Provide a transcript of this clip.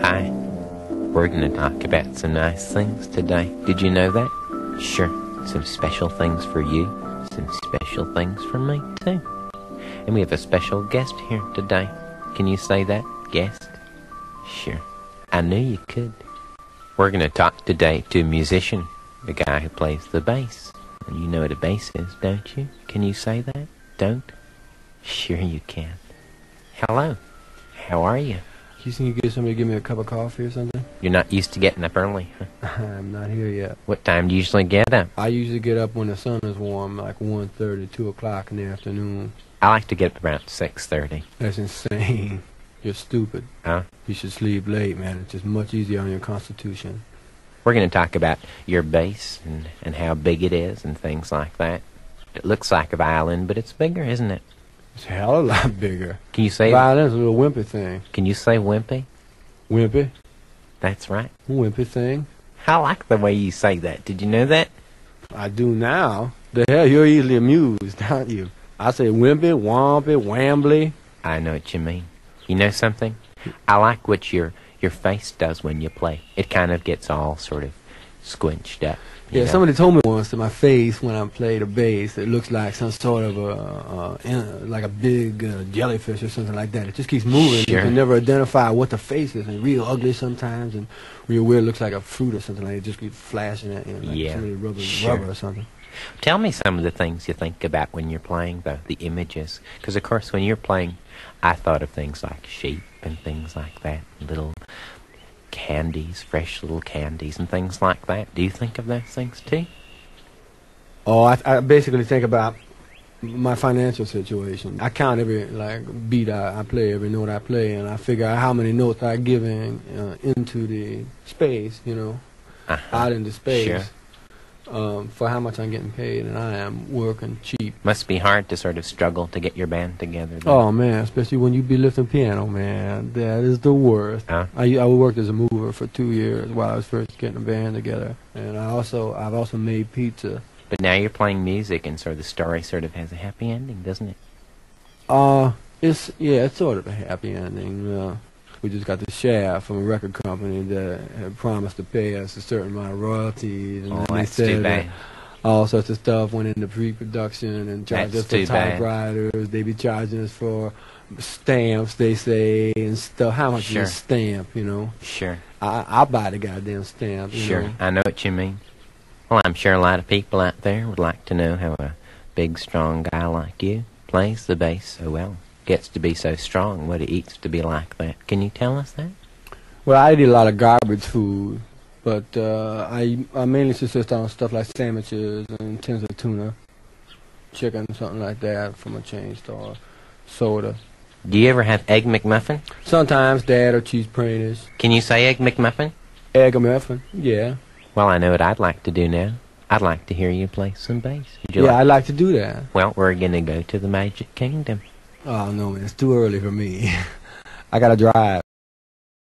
Hi. We're going to talk about some nice things today. Did you know that? Sure. Some special things for you. Some special things for me, too. And we have a special guest here today. Can you say that? Guest? Sure. I knew you could. We're going to talk today to a musician, the guy who plays the bass. And you know what a bass is, don't you? Can you say that? Don't? Sure you can. Hello. How are you? You think you get somebody to give me a cup of coffee or something? You're not used to getting up early, huh? I'm not here yet. What time do you usually get up? I usually get up when the sun is warm, like 1:30, 2 o'clock in the afternoon. I like to get up around 6:30. That's insane. You're stupid. Huh? You should sleep late, man. It's just much easier on your constitution. We're going to talk about your bass and how big it is and things like that. It looks like a violin, but it's bigger, isn't it? It's a hell of a lot bigger. Can you say... Violin's a little wimpy thing. Can you say wimpy? Wimpy? That's right. Wimpy thing. I like the way you say that. Did you know that? I do now. The hell, you're easily amused, aren't you? I say wimpy, wompy, wambly. I know what you mean. You know something? I like what your face does when you play. It kind of gets all sort of squinched up. Yeah, know? somebody told me once that my face, when I play the bass, it looks like some sort of like a big jellyfish or something like that. It just keeps moving. Sure. You can never identify what the face is. And real ugly sometimes, and real weird. Looks like a fruit or something like that. It just keeps flashing at you, like Yeah. somebody rubbing Sure. rubber or something. Tell me some of the things you think about when you're playing, though, the images. Because, of course, when you're playing, I thought of things like sheep and things like that, little candies, fresh little candies and things like that. Do you think of those things, too? Oh, I basically think about my financial situation. I count every beat I play, every note I play, and I figure out how many notes I give into the space, out into space. Sure. For how much I'm getting paid, and I am working cheap. Must be hard to sort of struggle to get your band together. Though. Oh man, especially when you be lifting piano, man. That is the worst. Huh? I worked as a mover for 2 years while I was first getting a band together, and I've also made pizza. But now you're playing music, and sort of the story sort of has a happy ending, doesn't it? It's sort of a happy ending. We just got the shaft from a record company that had promised to pay us a certain amount of royalties, and Oh, then they that's too said bad. all sorts of stuff went into pre-production and charged That's us for too bad. typewriters. They be charging us for stamps, they say, and stuff. How much Sure. is a stamp, Sure. I'll buy the goddamn stamp, Sure. know. I know what you mean. Well, I'm sure a lot of people out there would like to know how a big, strong guy like you plays the bass so well. Gets to be so strong, what it eats to be like that. Can you tell us that? Well, I eat a lot of garbage food, but I mainly subsist on stuff like sandwiches and tins of tuna, chicken, something like that from a chain store, soda. Do you ever have Egg McMuffin? Sometimes dad or cheese printers. Can you say Egg McMuffin? Egg muffin, yeah. Well, I know what I'd like to do now. I'd like to hear you play some bass. Would you Yeah, like? I'd like to do that. Well, we're going to go to the Magic Kingdom. Oh, no, man, it's too early for me. I gotta drive.